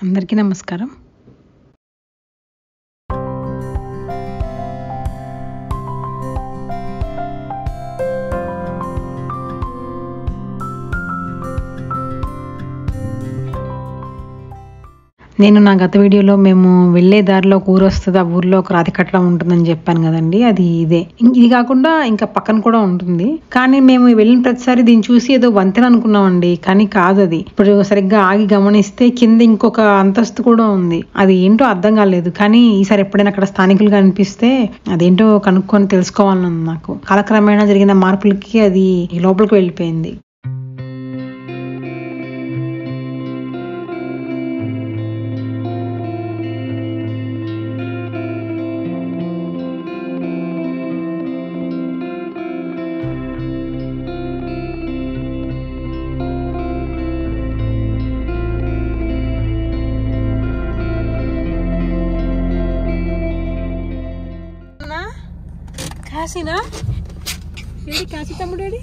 అందరికీ నమస్కారం. నేను నా గత వీడియోలో మేము వెళ్ళే దారిలో ఒక ఊరు వస్తుంది, ఆ ఊర్లో ఒక రాతి కట్టడం ఉంటుందని చెప్పాను కదండి. అది ఇదే. ఇది కాకుండా ఇంకా పక్కన కూడా ఉంటుంది. కానీ మేము వెళ్ళిన ప్రతిసారి దీన్ని చూసి ఏదో వంతెన అనుకున్నామండి, కానీ కాదు. అది ఇప్పుడు సరిగ్గా ఆగి గమనిస్తే కింద ఇంకొక అంతస్తు కూడా ఉంది. అది ఏంటో అర్థం కాలేదు. కానీ ఈసారి ఎప్పుడైనా అక్కడ స్థానికులుగా అనిపిస్తే అదేంటో కనుక్కొని తెలుసుకోవాలని నాకు. కాలక్రమేణా జరిగిన మార్పులకి అది లోపలికి వెళ్ళిపోయింది. కాశీనా ఏడి కాశీ తమ్ముడు ఏడి?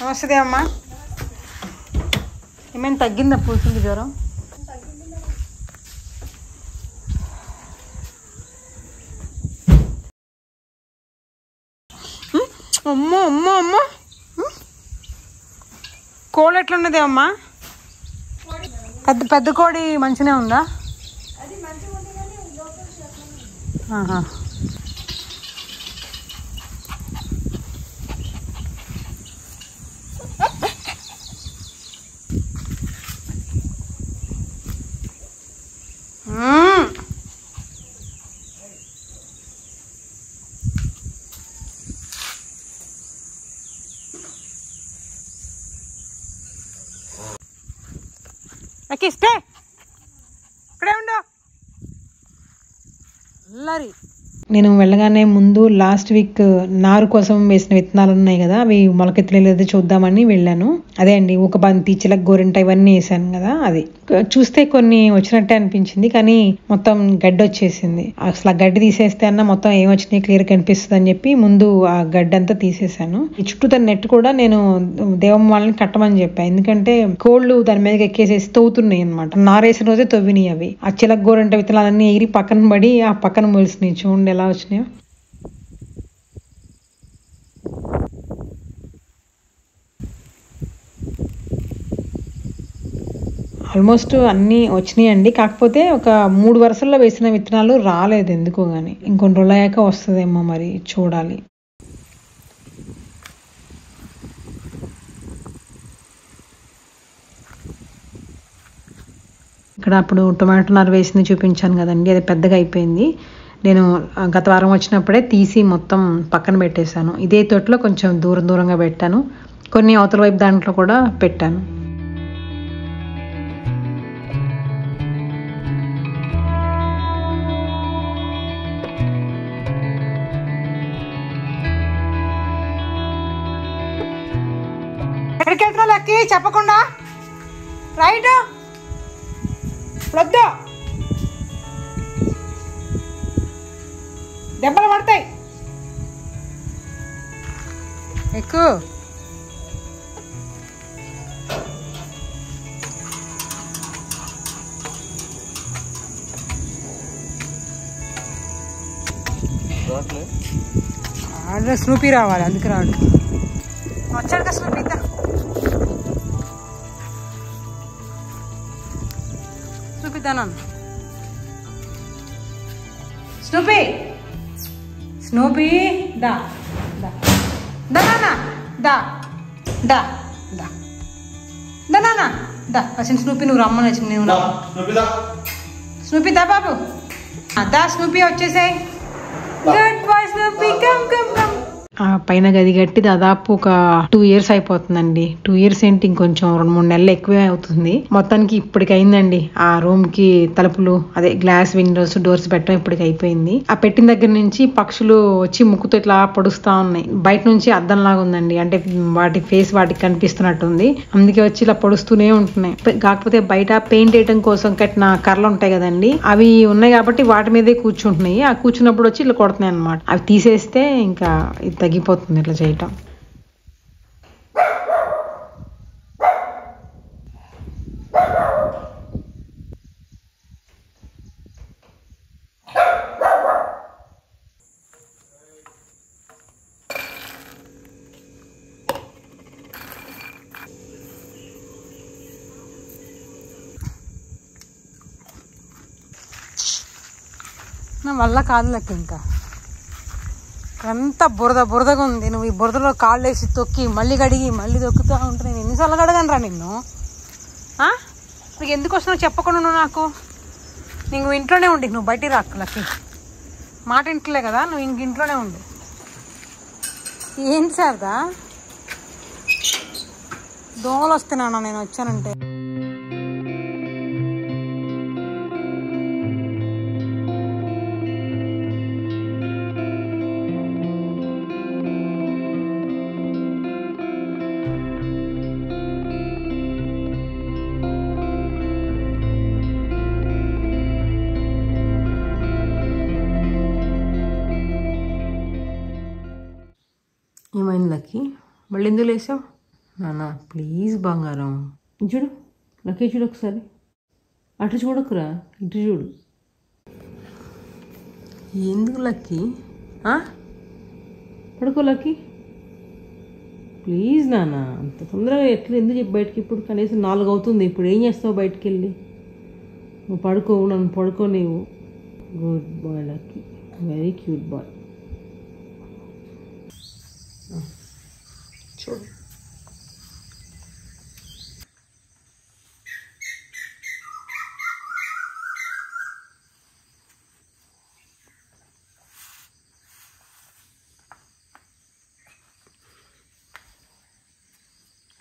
నమస్తే అమ్మా. ఏమైనా తగ్గిందా పూసింది జ్వరం? అమ్మో అమ్మో అమ్మో, కోడి ఎట్లున్నది అమ్మా? పెద్ద కోడి మంచిగానే ఉందా? ఇస్తే ఇక్కడే ఉండు. నేను వెళ్ళగానే ముందు లాస్ట్ వీక్ నారు కోసం వేసిన విత్తనాలు ఉన్నాయి కదా, అవి మొలకెత్తలేదో చూద్దామని వెళ్ళాను. అదే అండి, ఒక బంతి, చిలక గోరింట ఇవన్నీ వేసాను కదా. అది చూస్తే కొన్ని వచ్చినట్టే అనిపించింది, కానీ మొత్తం గడ్డి వచ్చేసింది. అసలు ఆ గడ్డి తీసేస్తే అన్న మొత్తం ఏమొచ్చినాయి క్లియర్ కనిపిస్తుంది అని చెప్పి ముందు ఆ గడ్డి అంతా తీసేసాను. ఈ చుట్టూ నెట్ కూడా నేను దేవమ్మ వాళ్ళని కట్టమని చెప్పాను, ఎందుకంటే కోళ్లు దాని మీదకి ఎక్కేసేసి తవ్వుతున్నాయి అనమాట. నారేసిన రోజే తవ్వినాయి అవి. ఆ చిలక గోరింట విత్తనాలన్నీ ఎగిరి పక్కన పడి ఆ పక్కన మొలిసినాయి. చూడండి ఎలా వచ్చినాయో. ఆల్మోస్ట్ అన్నీ వచ్చినాయండి. కాకపోతే ఒక 3 వరుసల్లో వేసిన విత్తనాలు రాలేదు ఎందుకో గానీ. ఇంకొన్ని రోజులు అయ్యాక వస్తుందేమో, మరి చూడాలి. ఇక్కడ అప్పుడు టొమాటో నారు వేసింది చూపించాను కదండి, అది పెద్దగా అయిపోయింది. నేను గత వారం వచ్చినప్పుడే తీసి మొత్తం పక్కన పెట్టేశాను. ఇదే తోటలో కొంచెం దూరంగా పెట్టాను, కొన్ని అవతల వైపు దాంట్లో కూడా పెట్టాను. ఎక్కడికి వెళ్తున్నా లక్కీ? చెప్పకుండా రైట్ వద్దు, దెబ్బలు పడతాయి. ఎక్కువ స్నూపీ రావాలి, అందుకు రాడు. వచ్చాడు కదా స్నూపీ. స్నూపీ దానా? స్నూపీ స్నూపీ దా దా దా దా దా దా దా దా. వచ్చిన స్నూపీ నువ్వు రమ్మని వచ్చింది. నువ్వు స్నూపీ దా బాబు, దా స్నూపీ వచ్చేసాయి. Good boy Snoopy, come come come. ఆ పైన గది కట్టి దాదాపు ఒక 2 years అయిపోతుందండి. 2 years ఏంటి, ఇంకొంచెం 2-3 నెలలు ఎక్కువే అవుతుంది. మొత్తానికి ఇప్పటికి అయిందండి. ఆ రూమ్ కి తలుపులు, అదే గ్లాస్ విండోస్, డోర్స్ పెట్టడం ఇప్పటికి అయిపోయింది. ఆ పెట్టిన దగ్గర నుంచి పక్షులు వచ్చి ముక్కుతో ఇట్లా పొడుస్తా ఉన్నాయి. బయట నుంచి అద్దం లాగా ఉందండి, అంటే వాటి ఫేస్ వాటికి కనిపిస్తున్నట్టుంది. అందుకే వచ్చి ఇలా పొడుస్తూనే ఉంటున్నాయి. కాకపోతే బయట పెయింట్ వేయడం కోసం కట్టిన కర్రలు ఉంటాయి కదండి, అవి ఉన్నాయి కాబట్టి వాటి మీదే కూర్చుంటున్నాయి. ఆ కూర్చున్నప్పుడు వచ్చి ఇలా కొడుతున్నాయి అనమాట. అవి తీసేస్తే ఇంకా ఇద్దరు తగ్గిపోతుంది ఇట్లా చేయటం. నా వల్ల కాదు లెక్క, ఇంకా ఎంత బురదగా ఉంది. నువ్వు ఈ బురదలో కాళ్ళు వేసి తొక్కి మళ్ళీ కడిగి మళ్ళీ తొక్కుతూ ఉంటే నేను ఎన్నిసార్లు కడగను రా నిన్ను. నీకు ఎందుకు వస్తున్నావు చెప్పకుండా నువ్వు నాకు. నువ్వు ఇంట్లోనే ఉండి, నువ్వు బయటికి రాకు లక్కి. మాట ఇంట్లే కదా, నువ్వు ఇంక ఇంట్లోనే ఉండు. ఏంటి సార్దా దోమలు వస్తున్నానా నేను వచ్చానంటే. ఏమైంది లక్కీ, మళ్ళీ ఎందుకు లేసావు? నాన్న ప్లీజ్ బంగారం చూడు, లక్కీ చూడు ఒకసారి. అటు చూడకురా, ఇటు చూడు. ఎందుకు లక్కీ? పడుకో లక్కీ ప్లీజ్. నాన్న అంత తొందరగా ఎట్లా ఎందుకు చెప్పి బయటకి? ఇప్పుడు కనీసం 4 అవుతుంది. ఇప్పుడు ఏం చేస్తావు బయటికి వెళ్ళి? నువ్వు పడుకోవు, నన్ను పడుకో నీవు. Good boy Lucky, very cute boy. చూడు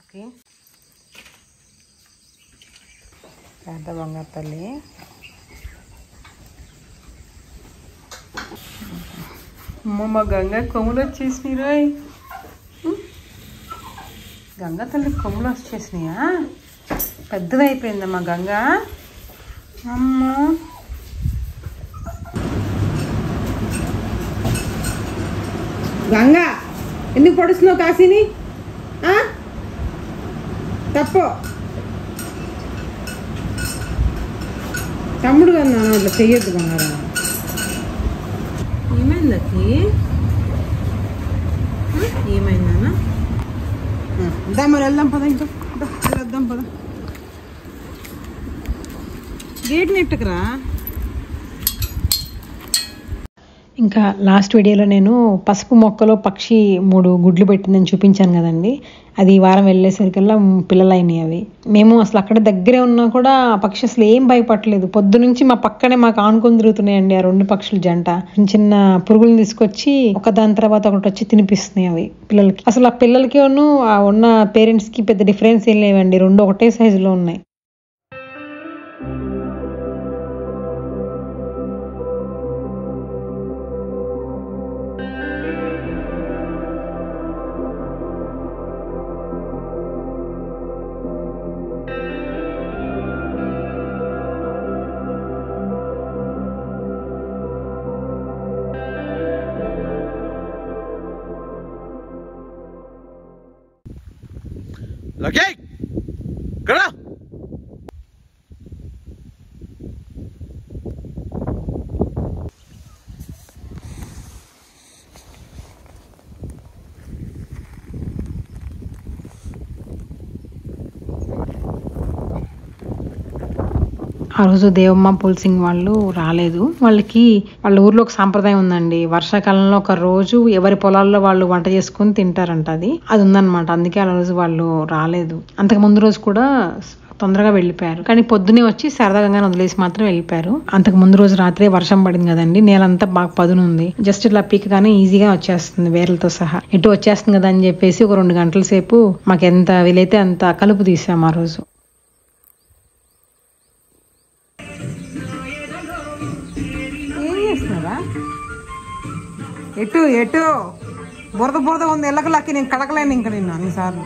ఓకే. పెద్ద బంగారు తల్లి. మా గంగ కొమ్ములు వచ్చేసినాయి రాయ్. గంగ తల్లి కొమ్ములు వచ్చేసినాయా? పెద్దది అయిపోయిందమ్మా గంగ. అమ్మ గంగ ఎందుకు పొడుస్తున్నావు కాశీని? తప్పు తమ్ముడు కన్నా అట్లా చెయ్యొద్దు బంగారం. ఏమైందకి? ఏమైందన్నా? దా మరి వెళ్దాం పద, ఇంకా వెళ్దాం పద. గేట్ నెట్టుకురా. ఇంకా లాస్ట్ వీడియోలో నేను పసుపు మొక్కలో పక్షి 3 గుడ్లు పెట్టిందని చూపించాను కదండి. అది ఈ వారం వెళ్ళేసరికల్లా పిల్లలు అయినాయి అవి. మేము అసలు అక్కడ దగ్గరే ఉన్నా కూడా ఆ పక్షి అసలు ఏం భయపడలేదు. పొద్దు నుంచి మా పక్కనే మాకు ఆనుకొని తిరుగుతున్నాయండి ఆ 2 పక్షుల జంట. చిన్న పురుగులను తీసుకొచ్చి ఒకదాని తర్వాత ఒకటి వచ్చి తినిపిస్తున్నాయి అవి పిల్లలకి. అసలు ఆ పిల్లలకి ఉన్న పేరెంట్స్కి పెద్ద డిఫరెన్స్ ఏం లేవండి, 2 ఒకటే సైజులో ఉన్నాయి. Lucky! Get up! ఆ రోజు దేవమ్మ పుల్సింగ్ వాళ్ళు రాలేదు. వాళ్ళ ఊర్లో ఒక సాంప్రదాయం ఉందండి, వర్షాకాలంలో ఒక రోజు ఎవరి పొలాల్లో వాళ్ళు వంట చేసుకుని తింటారంట. అది ఉందన్నమాట. అందుకే ఆ రోజు వాళ్ళు రాలేదు. అంతకు ముందు రోజు కూడా తొందరగా వెళ్ళిపోయారు, కానీ పొద్దునే వచ్చి సరదాగా వదిలేసి మాత్రం వెళ్ళిపోయారు. అంతకు ముందు రోజు రాత్రే వర్షం పడింది కదండి, నేలంతా బాగా పదునుంది. జస్ట్ ఇట్లా పీకగానే ఈజీగా వచ్చేస్తుంది వేర్లతో సహా. ఇటు వచ్చేస్తుంది కదా అని చెప్పేసి ఒక 2 గంటల సేపు మాకు ఎంత వీలైతే అంత కలుపు తీసాం ఆ రోజు. ఎటు బురద ఉంది, ఎల్లకలకి నేను కడకలేను ఇంకా నిన్ను అన్నిసార్లు.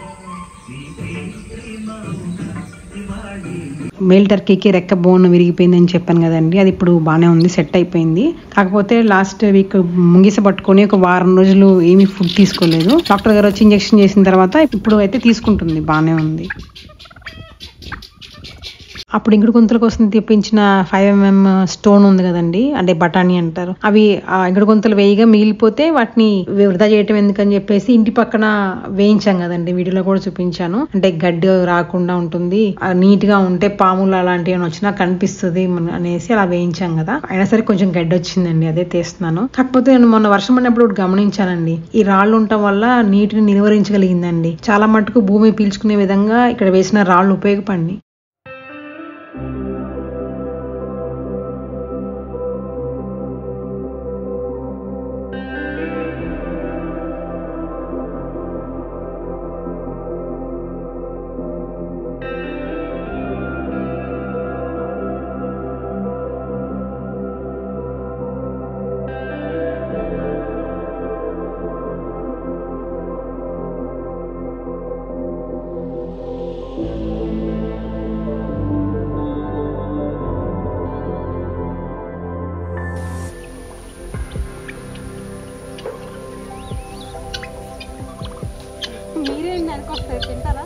మేల్ టర్కీకి రెక్క బోన్ విరిగిపోయింది అని చెప్పాను కదండి, అది ఇప్పుడు బాగానే ఉంది, సెట్ అయిపోయింది. కాకపోతే లాస్ట్ వీక్ ముంగిస పట్టుకొని ఒక వారం రోజులు ఏమీ ఫుడ్ తీసుకోలేదు. డాక్టర్ గారు వచ్చి ఇంజెక్షన్ చేసిన తర్వాత ఇప్పుడు అయితే తీసుకుంటుంది, బాగానే ఉంది. అప్పుడు ఇంకుడు గుంతల కోసం తెప్పించిన 5mm స్టోన్ ఉంది కదండి, అంటే బఠానీ అంటారు, అవి ఆ ఇంకుడు గుంతలు వేయిగా మిగిలిపోతే వాటిని వృధా చేయటం ఎందుకని చెప్పేసి ఇంటి పక్కన వేయించాం కదండి, వీడియోలో కూడా చూపించాను. అంటే గడ్డి రాకుండా ఉంటుంది, నీట్ గా ఉంటే పాములు అలాంటివి వచ్చినా కనిపిస్తుంది అనేసి అలా వేయించాం కదా. అయినా సరే కొంచెం గడ్డి వచ్చిందండి, అదే తీస్తున్నాను. కాకపోతే నేను మొన్న వర్షం పడినప్పుడు గమనించానండి, ఈ రాళ్ళు ఉండటం వల్ల నీటిని నిలువరించగలిగిందండి. చాలా మటుకు భూమి పీల్చుకునే విధంగా ఇక్కడ వేసిన రాళ్ళు ఉపయోగపడి. మీరేంటి అనుకోస్తారు, తింటారా?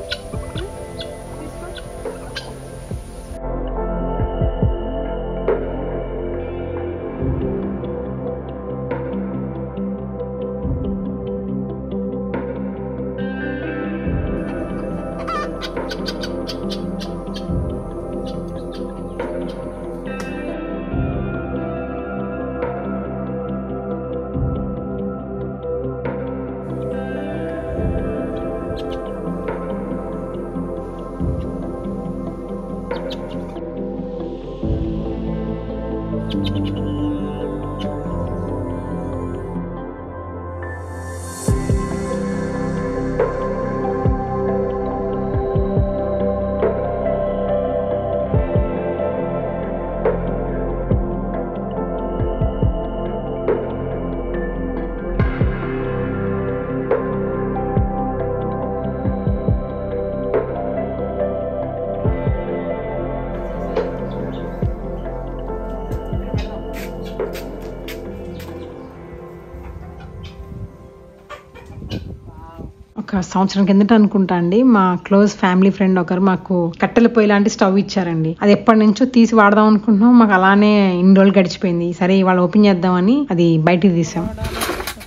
ఒక సంవత్సరం కిందట అనుకుంటా అండి, మా క్లోజ్ ఫ్యామిలీ ఫ్రెండ్ ఒకరు మాకు కట్టెల పొయ్యి లాంటి స్టవ్ ఇచ్చారండి. అది ఎప్పటి నుంచో తీసి వాడదాం అనుకుంటున్నాం, మాకు అలానే ఇన్ని రోజులు గడిచిపోయింది. సరే ఇవాళ ఓపెన్ చేద్దామని అది బయటికి తీసాం.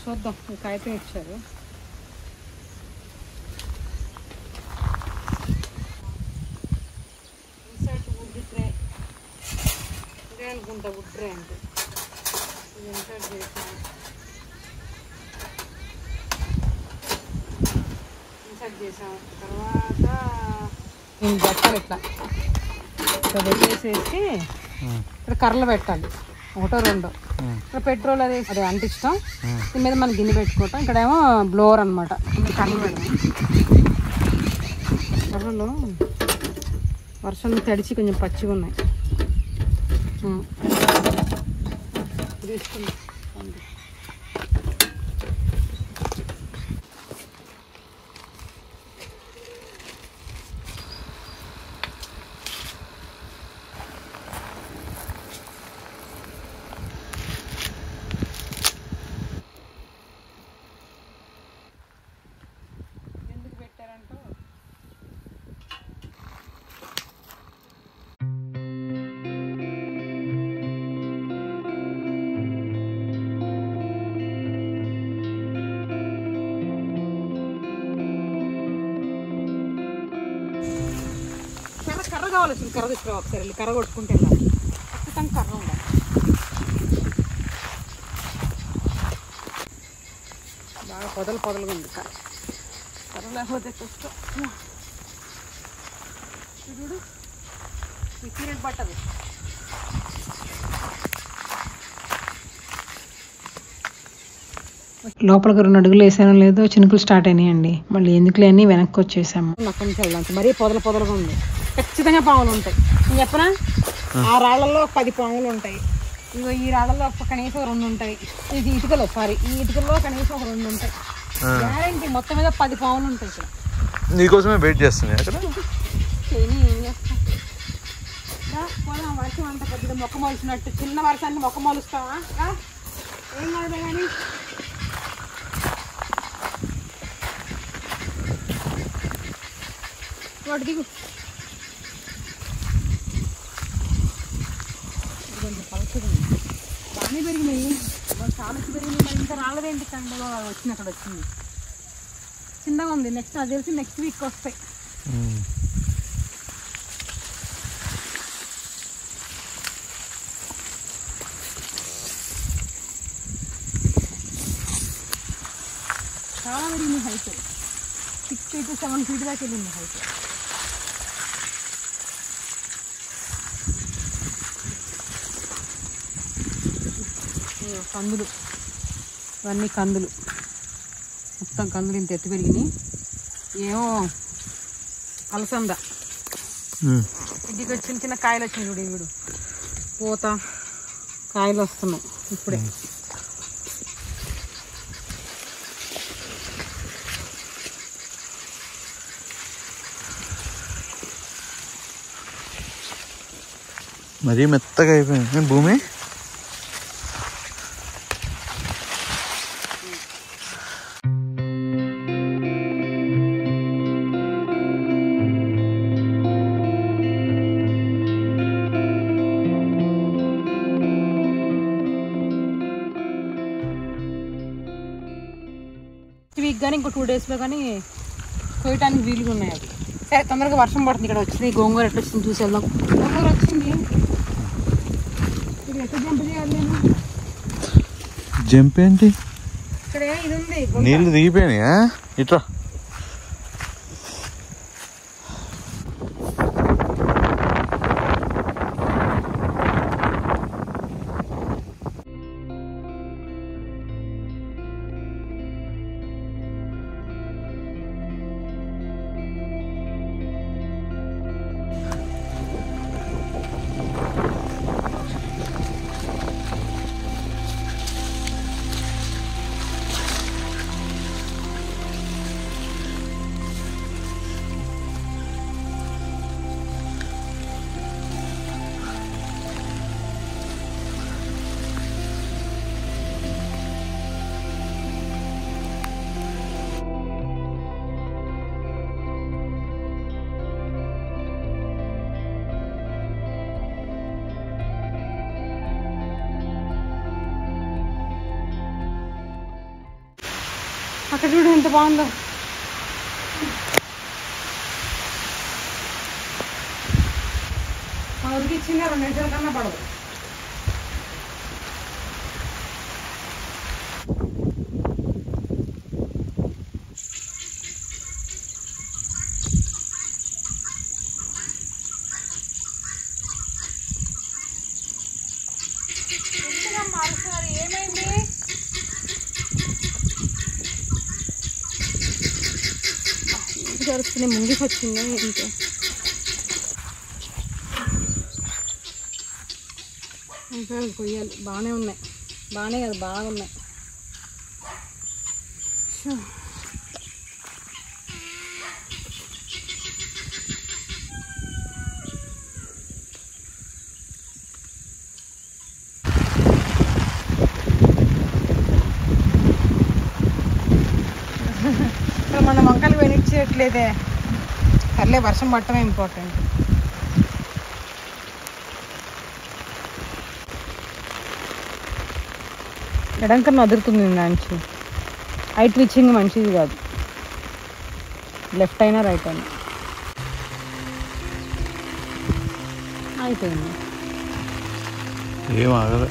చూద్దాం, కాగితం ఇచ్చారు. అనుకుంటా వుడ్ ట్రే అంటే ఇది ఇన్సర్ట్ చేసాను. తర్వాత నేను పెట్టాలి ఇట్లా పెట్టేసేసి ఇక్కడ కర్రలు పెట్టాలి, ఒకటో రెండో. ఇక్కడ పెట్రోల్ అది అంటిస్తాం, దీని మీద మనం గిన్నె పెట్టుకుంటాం. ఇక్కడేమో బ్లోవర్ అనమాట, కర్రలు పెడతాం. కర్రలు వర్షం తడిచి కొంచెం పచ్చిగా ఉన్నాయి, తీసుకుందాం. కర్ర కావాలి, కర్ర తీసుకురా ఒకసారి, వెళ్ళి కర్ర కొట్టుకుంటే ఖచ్చితంగా కర్ర ఉండాలి. బాగా పొదలుగా ఉంది కర్ర, కర్ర లేకపోతే కష్టం. చూడు సీరియట్ పట్టదు. లోపలికి 2 అడుగులు వేసానో లేదో చినుకులు స్టార్ట్ అయినాయండి. మళ్ళీ ఎందుకులే అని వెనక్కి వచ్చేసాము. నాకు మరీ పొదలుగా ఉంది, ఖచ్చితంగా పాములు ఉంటాయి. నేను చెప్పనా, ఆ రాళ్లలో 10 పాములు ఉంటాయి. ఇగో ఈ రాళ్లలో కనీసం 2 ఉంటాయి. ఇది ఇటుకలో ఈ ఇటుకల్లో కనీసం 2 ఉంటాయి గ్యారెంటీ. మొత్తం మీద 10 పాములు ఉంటాయి ఇక్కడ. నీకోసమే వెయిట్ చేస్తున్నాయి అక్కడ. ఏం చేస్తా, పోదాం. వర్షం అంత పెద్దగా మొక్క మొలిచినట్టు చిన్న వర్షాన్ని మొక్క మొలుస్తావా? ఏం కాదు కానీ వాటి దిగు. కొంచెం పలచగా ఉంది. బాగానే పెరిగినాయి, చాలా పెరిగినాయి. మరి ఇంత రాలేదేంటి? కండలో వచ్చింది, అక్కడ వచ్చింది. చిన్నగా ఉంది. నెక్స్ట్ అది తెలిసి నెక్స్ట్ వీక్ వస్తాయి. చాలా పెరిగింది హైట్. 6 feet 7 feet దాకా వెళ్ళింది హైట్. కందులు, ఇవన్నీ కందులు, మొత్తం కందులు ఇంత ఎత్తు పెరిగినాయి. ఏమో అలసంద, ఇంటికి చిన్న చిన్న కాయలు వచ్చినాయి. చూడు వీడు పూత కాయలు వస్తున్నాయి ఇప్పుడే. మరీ మెత్తగా అయిపోయింది భూమి. వీక్ కానీ ఇంకో 2 daysలో కానీ కోయటానికి వీలుగా ఉన్నాయి. అవి సరే తొందరగా వర్షం పడుతుంది. ఇక్కడ వచ్చింది గోంగూర ఎట్లా వచ్చింది చూసి వెళ్దాం. గోంగూర వచ్చింది. ఇది ఎట్లా జంప్ చేయాలి నేను? జంప్ ఏంటి? ఇక్కడ ఇది ఉంది, నీళ్ళు దిగిపోయినాయా? ఇట్లా అక్కడ చూడు ఎంత బాగుందో. మా ఊరికి ఇచ్చింది 2 నిమిషాల కన్నా పడదు. ఏమైంది? జరుగుతుంది, ముందుకు వచ్చింది. ఇంకా ఇంకా కొయ్యాలి. బాగానే ఉన్నాయి, బాగానే కదా, బాగున్నాయి. మన వంకలు వెనిచ్చేయట్లేదే. సర్లే, వర్షం పట్టడమే ఇంపార్టెంట్. ఎడంకన్నా అదురుతుంది మంచి. హైట్ రీచింగ్ మంచిది కాదు, లెఫ్ట్ అయినా రైట్ అయినా. అయిపోయింది, ఏం ఆగదు.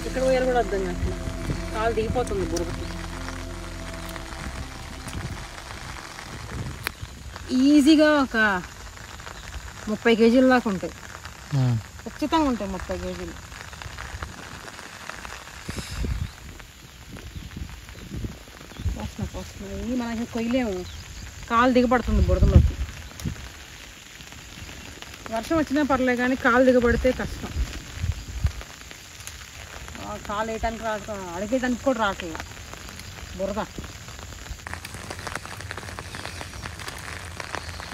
ఇక్కడ పోయాలి కూడా అర్థం కాదు, కాలు దిగిపోతుంది బురదకి. ఈజీగా ఒక 30 kgs దాకా ఉంటాయి, ఖచ్చితంగా ఉంటాయి 30 kgs. వస్తున్నాయి, మనకి కొయ్యలేము, కాలు దిగబడుతుంది బురదలోకి. వర్షం వచ్చినా పర్లేదు కానీ కాలు దిగబడితే కష్టం. కాలు వేయటానికి అడిగేయడానికి కూడా రావట్లేదు బురద.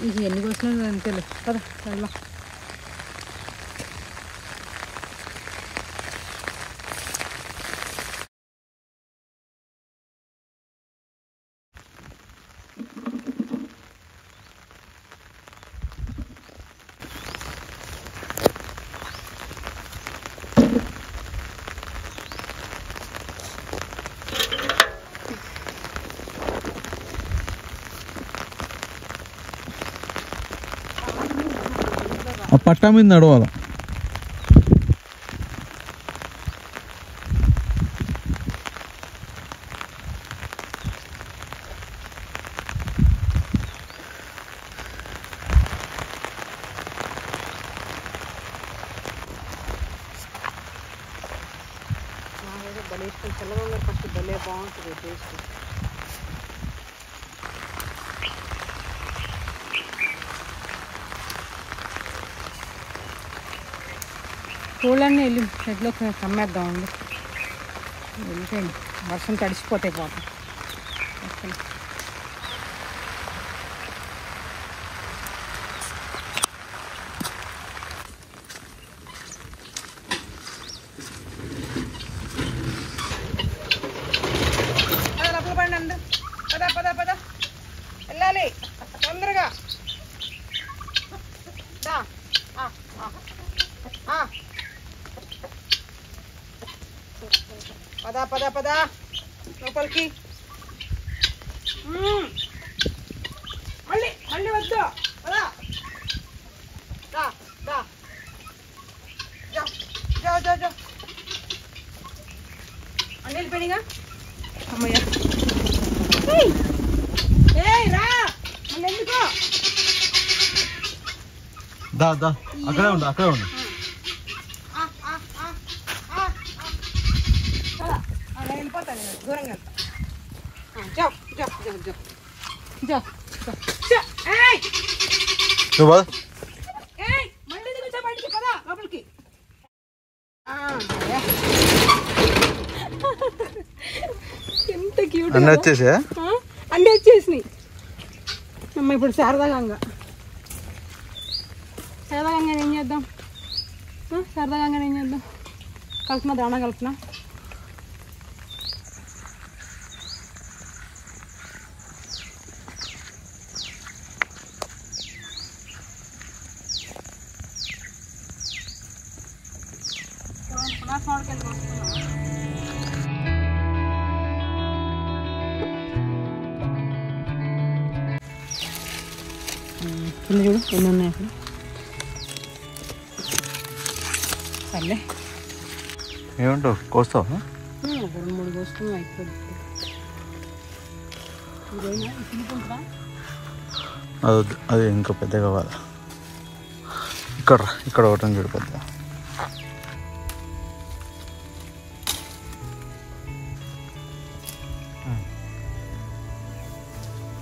ఇది ఎన్ని కోసినా అంతేలే కదా వెళ్దాం. ఆ పట్టా మీద నడవాల. భలే ఇష్టం చల్లగా ఫస్ట్ భలే బాగుంటుంది టేస్ట్. పూలన్నీ వెళ్ళి షెడ్లో కమ్మేద్దామండి. వెళ్ళిపోయింది వర్షం తడిసిపోతాయి పాపం. పడండి అందరు పద పద పద వెళ్ళాలి తొందరగా. పద పద పద లోపలికి. మళ్ళీ మళ్ళీ వద్దు పదా. అన్నీ వెళ్ళిపోయినాయిగా అమ్మయ్య. రా మళ్ళీ ఎందుకో దా దా అక్కడే ఉండు అక్కడే ఉండు. వెళ్ళిపోతాను నేను దూరంగా వెళ్తాను. మళ్ళీ దిగుతా బయటికి పదా లోపలికి. ఎంత క్యూట్ అన్నీ వచ్చేసా అన్నీ వచ్చేసినాయి. అమ్మ ఇప్పుడు శారదాగంగా ఏం చేద్దాం? శారదాగంగా ఏం చేద్దాం? కలుపున దాణా కలుపున. చూడు ఎన్ని ఉన్నాయి అక్కడ. సర్లే ఏమంటావు కోస్తావా? 2-3 కోసుకుని అయిపోయింది. అది ఇంకా పెద్దగా కావాలి. ఇక్కడ ఒకటి చూడు పెద్ద.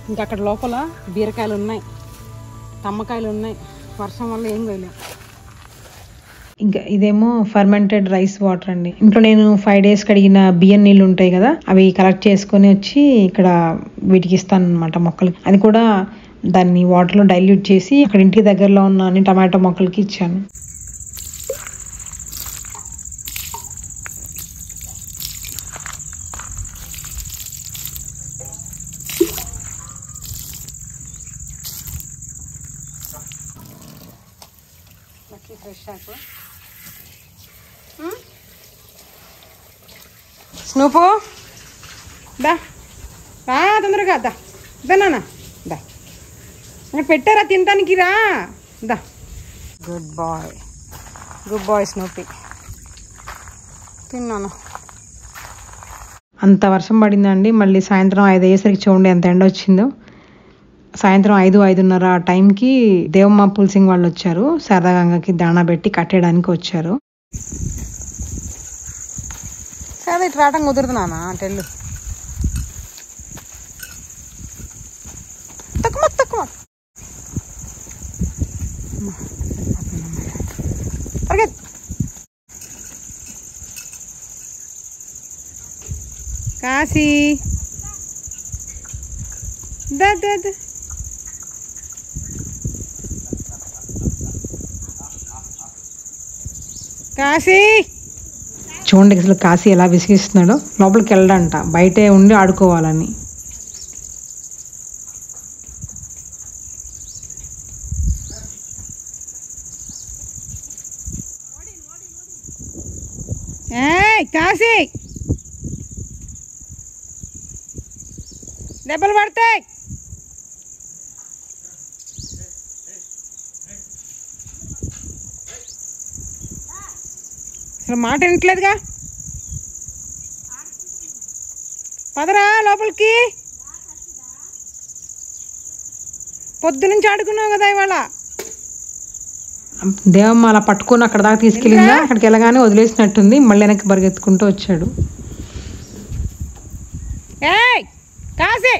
ఇంకా అక్కడ లోపల బీరకాయలు ఉన్నాయి, తమ్మకాయలు ఉన్నాయి. వర్షం వల్ల ఏం కోయలేం. ఇంకా ఇదేమో ఫర్మెంటెడ్ రైస్ వాటర్ అండి. ఇంట్లో నేను 5 days కడిగిన బియ్యం నీళ్ళు ఉంటాయి కదా, అవి కలెక్ట్ చేసుకొని వచ్చి ఇక్కడ వీటికి ఇస్తాను అనమాట మొక్కలకి. అది కూడా దాన్ని వాటర్లో డైల్యూట్ చేసి అక్కడ ఇంటికి దగ్గరలో ఉన్న అన్ని టమాటో మొక్కలకి ఇచ్చాను. స్నూపు దా తొందరగా దా నాన్న దా. అక్కడ పెట్టారా తినటానికి? రా దా. Good boy Snoopy. తిన్నాను. అంత వర్షం పడిందండి. మళ్ళీ సాయంత్రం 5 అయ్యేసరికి చూడండి ఎంత ఎండ వచ్చిందో. సాయంత్రం 5-5:30 ఆ టైంకి దేవమ్మ పుల్సింగ్ వాళ్ళు వచ్చారు. శారదాగంగకి దాణా పెట్టి కట్టేయడానికి వచ్చారు. సరే ఇటు రావటం కుదురుతున్నానా టెల్లు తక్కువ పరిగెత్. కాశీ దా దా దా. కాశీ చూడండి అసలు కాశీ ఎలా విసిగిస్తున్నాడో. లోపలికి వెళ్ళడంట, బయటే ఉండి ఆడుకోవాలని. ఏయ్ కాశీ, దెబ్బలు పడతాయి. అసలు మాట వినట్లేదుగా. పదరా లోపలికి. పొద్దునుంచి ఆడుకున్నావు కదా ఇవాళ. దేవమ్మ అలా పట్టుకొని అక్కడ దాకా తీసుకెళ్ళిందా, అక్కడికి వెళ్ళగానే వదిలేసినట్టుంది. మళ్ళీ వెనక్కి పరిగెత్తుకుంటూ వచ్చాడు. ఏయ్ కాశీ,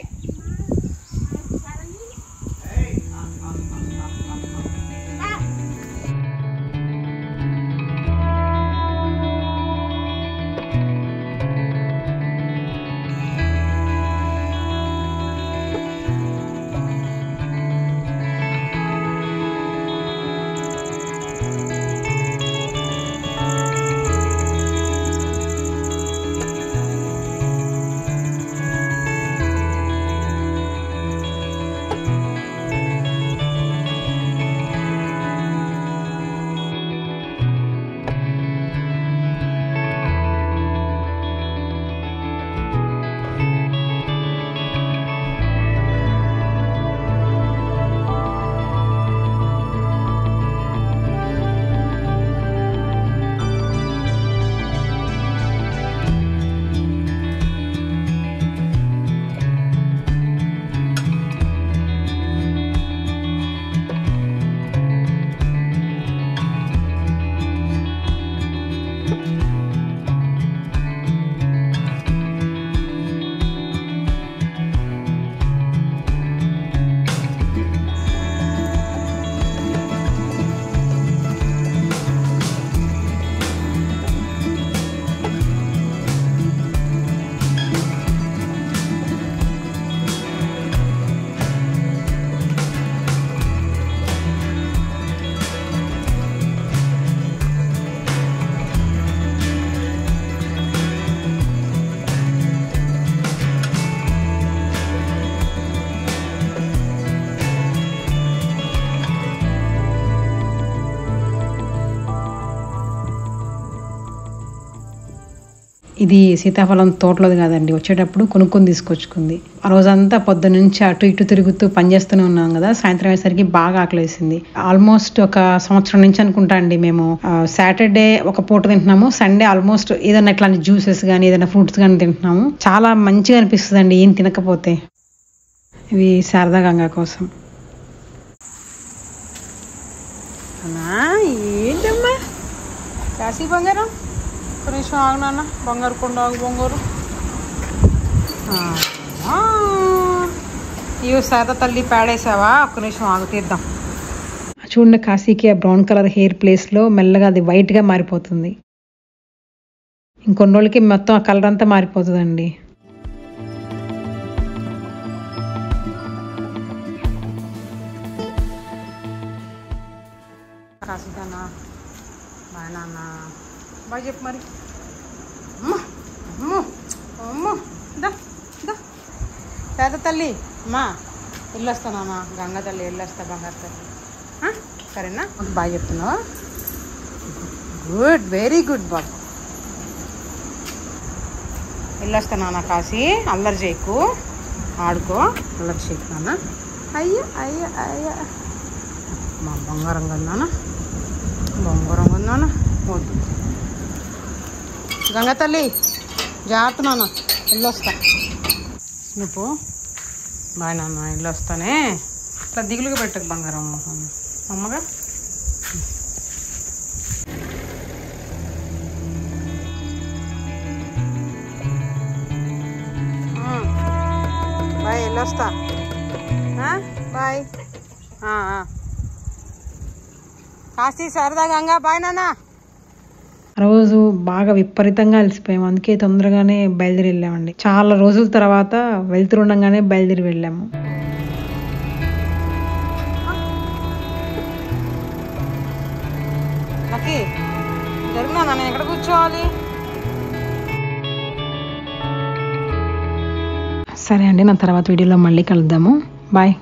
ఇది సీతాఫలం తోటలోది కాదండి, వచ్చేటప్పుడు కొనుక్కొని తీసుకొచ్చుకుంది. ఆ రోజంతా పొద్దు నుంచి అటు ఇటు తిరుగుతూ పనిచేస్తూనే ఉన్నాం కదా. సాయంత్రం అయ్యేసరికి బాగా ఆకలేసింది. ఆల్మోస్ట్ ఒక సంవత్సరం నుంచి అనుకుంటా అండి మేము సాటర్డే ఒక పూట తింటున్నాము, సండే ఆల్మోస్ట్ ఏదైనా ఇట్లాంటి జ్యూసెస్ కానీ ఏదైనా ఫ్రూట్స్ కానీ తింటున్నాము. చాలా మంచిగా అనిపిస్తుంది అండి ఏం తినకపోతే. ఇవి శారదా గంగా కోసం. ఏంటమ్మా కాశీ బంగారం, ఒక నిమిషం ఆగు నాన్న. బంగారు కొండ ఆగు బంగారు. ఇవి శారదా తల్లి పేడేసావా? ఒక్క నిమిషం ఆగు తీద్దాం. చూడండి కాశీకి ఆ బ్రౌన్ కలర్ హెయిర్ ప్లేస్లో మెల్లగా అది వైట్గా మారిపోతుంది. ఇంకొన్ని రోజులకి మొత్తం ఆ కలర్ అంతా మారిపోతుందండి. కాశీదానా బాయ్ నాన్న, బాయ్ చెప్పు మరి. అమ్మో దా దా పేద తల్లి అమ్మా వెళ్ళొస్తానమ్మా. గంగా తల్లి వెళ్ళొస్తా, బంగారు తల్లి సరేనా? బాయ్ చెప్తున్నావా? గుడ్, వెరీ గుడ్ బాబు. వెళ్ళొస్తానా కాశీ, అల్లరి చేయకు, ఆడుకో, అల్లరి చేయకు నాన్న. అయ్యా అయ్యా అయ్యా మా బంగారం కన్నానా, బంగారం కన్నానా. వద్దు గంగా తల్లి జాగ్రత్త నాన్న, వెళ్ళొస్తా. నువ్వు బాయ్ నాన్న, వెళ్ళొస్తానే. ఇట్లా దిగులుగా పెట్టకు బంగారం అమ్మగా. బాయ్, వెళ్ళొస్తా. బాయ్. కాశీ శారదా గంగా బాయ్ నాన్న. రోజు బాగా విపరీతంగా అలసిపోయాము, అందుకే తొందరగానే బయలుదేరి వెళ్ళామండి. చాలా రోజుల తర్వాత వెళ్తుండగానే బయలుదేరి వెళ్ళాము. జరుగునా, నేను ఎక్కడ కూర్చోవాలి? సరే అండి, నా తర్వాత వీడియోలో మళ్ళీ కలుద్దాము. బాయ్.